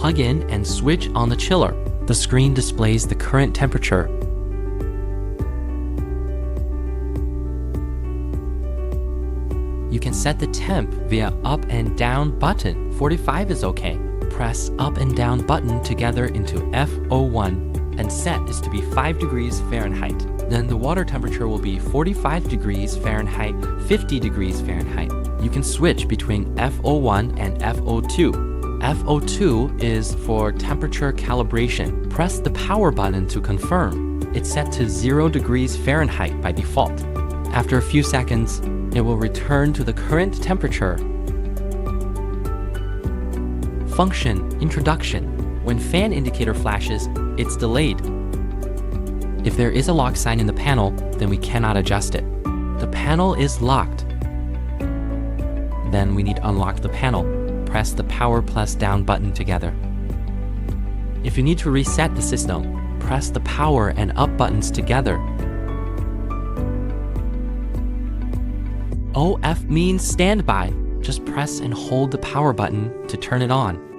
plug in and switch on the chiller. The screen displays the current temperature. You can set the temp via up and down button. 45 is okay. Press up and down button together into F01 and set is to be 5 degrees Fahrenheit. Then the water temperature will be 45 degrees Fahrenheit, 50 degrees Fahrenheit. You can switch between F01 and F02. F02 is for temperature calibration. Press the power button to confirm. It's set to 0 degrees Fahrenheit by default. After a few seconds, it will return to the current temperature. Function introduction. When fan indicator flashes, it's delayed. If there is a lock sign in the panel, then we cannot adjust it. The panel is locked. Then we need to unlock the panel. Press the power plus down button together. If you need to reset the system, press the power and up buttons together. OF means standby. Just press and hold the power button to turn it on.